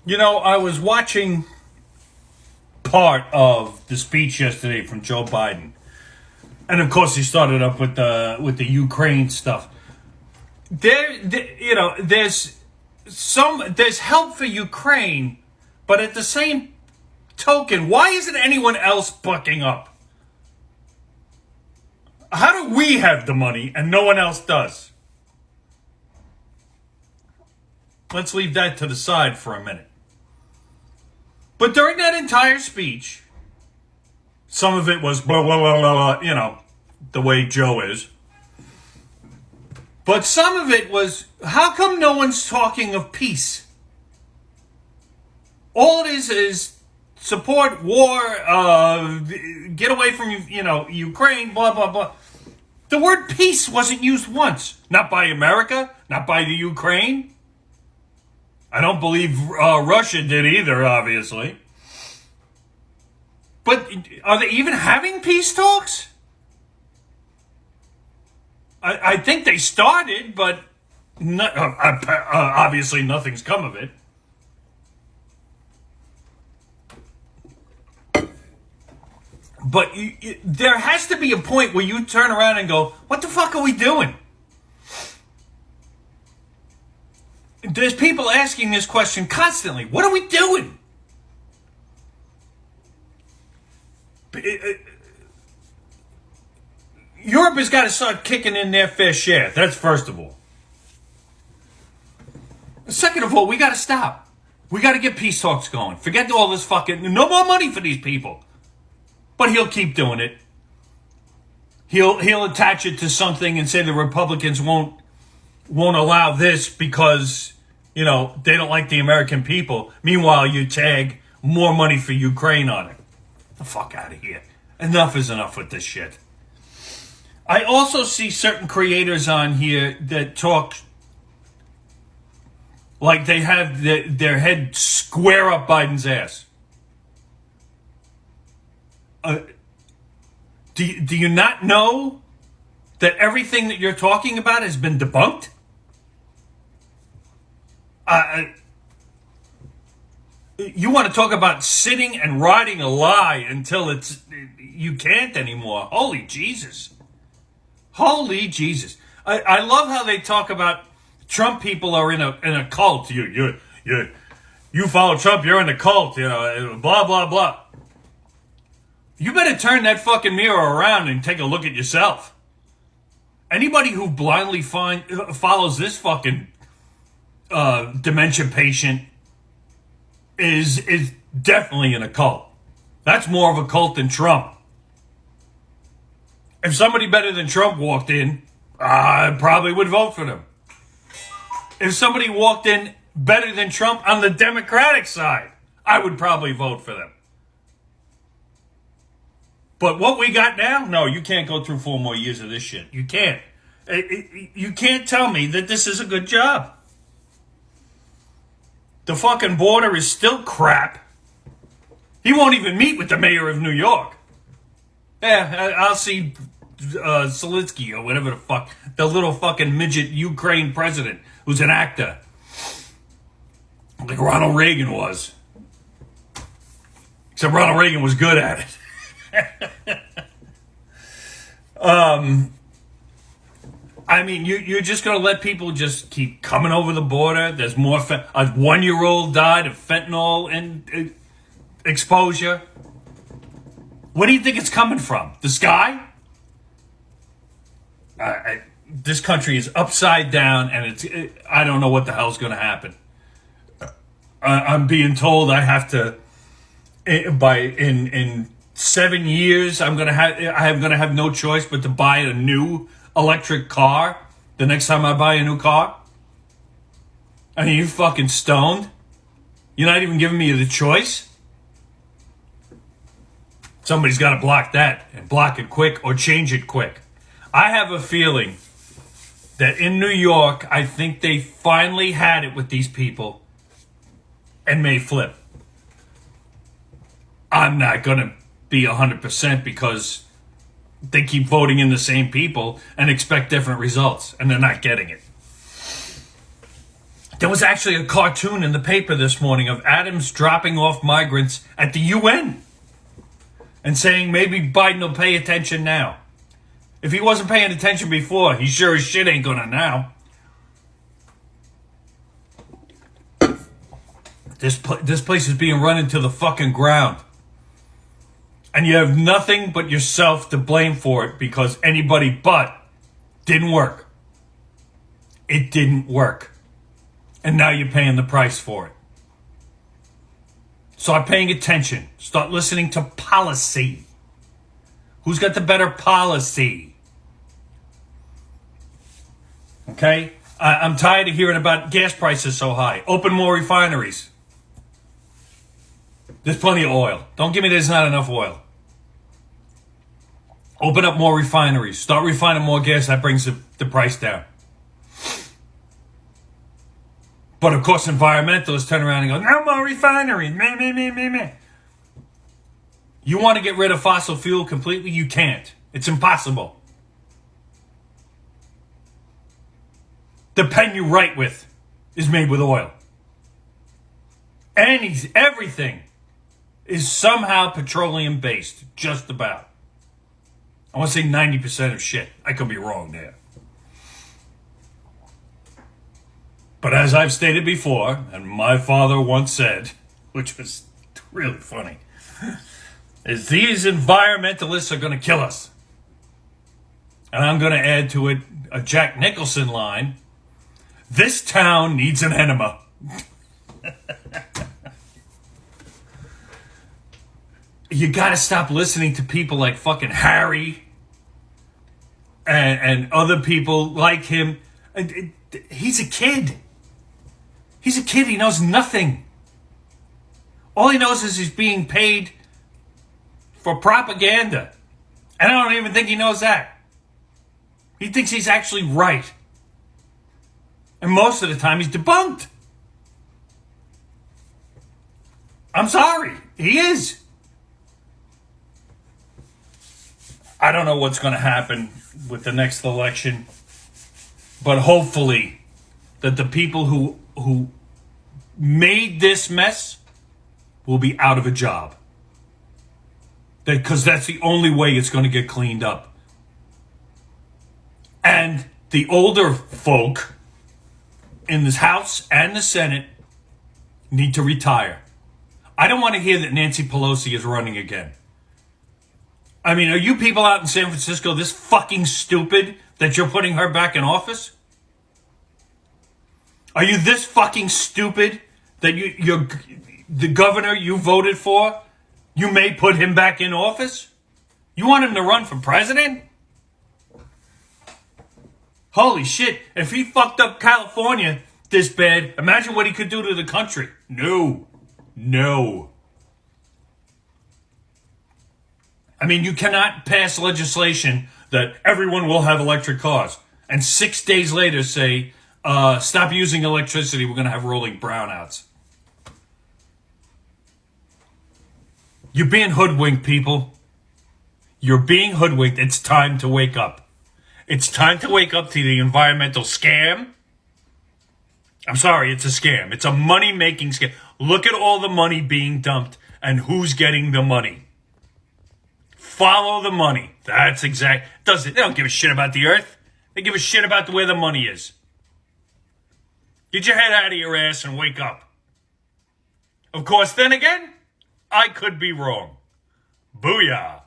I was watching part of the speech yesterday from Joe Biden, and of course he started up with the Ukraine stuff. There's help for Ukraine, but at the same token, why isn't anyone else bucking up? How do we have the money and no one else does? Let's leave that to the side for a minute. But during that entire speech, some of it was blah, blah, blah, blah, blah, the way Joe is. But some of it was, how come no one's talking of peace? All it is support war, get away from, Ukraine, blah, blah, blah. The word peace wasn't used once. Not by America, not by the Ukraine. I don't believe Russia did either, obviously. But are they even having peace talks? I think they started, but obviously nothing's come of it. But there has to be a point where you turn around and go, what the fuck are we doing? There's people asking this question constantly. What are we doing? Europe has got to start kicking in their fair share. That's first of all. Second of all, we got to stop. We got to get peace talks going. Forget all this fucking... No more money for these people. But he'll keep doing it. He'll attach it to something and say the Republicans won't allow this because, they don't like the American people. Meanwhile, you tag more money for Ukraine on it. Get the fuck out of here. Enough is enough with this shit. I also see certain creators on here that talk like they have their head square up Biden's ass. Do you not know that everything that you're talking about has been debunked? You want to talk about sitting and riding a lie until you can't anymore. Holy Jesus. Holy Jesus. I love how they talk about Trump people are in a cult. You follow Trump, you're in a cult, blah, blah, blah. You better turn that fucking mirror around and take a look at yourself. Anybody who blindly follows this fucking dementia patient is definitely in a cult. That's more of a cult than Trump. If somebody better than Trump walked in, I probably would vote for them. If somebody walked in better than Trump on the Democratic side, I would probably vote for them. But what we got now, no, you can't go through 4 more years of this shit. You can't. You can't tell me that this is a good job. The fucking border is still crap. He won't even meet with the mayor of New York. Yeah, I'll see Zelensky or whatever the fuck. The little fucking midget Ukraine president who's an actor. Like Ronald Reagan was. Except Ronald Reagan was good at it. I mean, you're just going to let people just keep coming over the border. There's more. A 1-year-old died of fentanyl and exposure. Where do you think it's coming from? The sky? This country is upside down, and I don't know what the hell's going to happen. I'm being told I have to in 7 years I'm gonna have no choice but to buy a new electric car the next time I buy a new car. I mean, you fucking stoned? You're not even giving me the choice? Somebody's got to block that and block it quick or change it quick. I have a feeling that in New York, I think they finally had it with these people and may flip. I'm not going to be 100% because they keep voting in the same people and expect different results, and they're not getting it. There was actually a cartoon in the paper this morning of Adams dropping off migrants at the UN and saying maybe Biden will pay attention now. If he wasn't paying attention before, he sure as shit ain't gonna now. This place is being run into the fucking ground. And you have nothing but yourself to blame for it because anybody but didn't work. It didn't work. And now you're paying the price for it. Start paying attention. Start listening to policy. Who's got the better policy? Okay? I'm tired of hearing about gas prices so high. Open more refineries. There's plenty of oil. Don't give me there's not enough oil. Open up more refineries. Start refining more gas. That brings the price down. But of course, environmentalists turn around and go, no more refineries. Meh, meh, meh, meh, meh. You want to get rid of fossil fuel completely? You can't. It's impossible. The pen you write with is made with oil. Everything is somehow petroleum based. Just about. I want to say 90% of shit. I could be wrong there. But as I've stated before, and my father once said, which was really funny, is these environmentalists are going to kill us. And I'm going to add to it a Jack Nicholson line. This town needs an enema. You got to stop listening to people like fucking Harry and other people like him. He's a kid. He's a kid. He knows nothing. All he knows is he's being paid for propaganda. And I don't even think he knows that. He thinks he's actually right. And most of the time he's debunked. I'm sorry. He is. I don't know what's going to happen with the next election. But hopefully that the people who made this mess will be out of a job. Because that's the only way it's going to get cleaned up. And the older folk in this House and the Senate need to retire. I don't want to hear that Nancy Pelosi is running again. I mean, are you people out in San Francisco this fucking stupid that you're putting her back in office? Are you this fucking stupid that you're the governor you voted for, you may put him back in office? You want him to run for president? Holy shit, if he fucked up California this bad, imagine what he could do to the country. No. I mean, you cannot pass legislation that everyone will have electric cars and 6 days later say, stop using electricity, we're going to have rolling brownouts. You're being hoodwinked, people. You're being hoodwinked. It's time to wake up. It's time to wake up to the environmental scam. I'm sorry, it's a scam. It's a money-making scam. Look at all the money being dumped and who's getting the money. Follow the money. That's exact. They don't give a shit about the earth. They give a shit about where the money is. Get your head out of your ass and wake up. Of course, then again, I could be wrong. Booyah.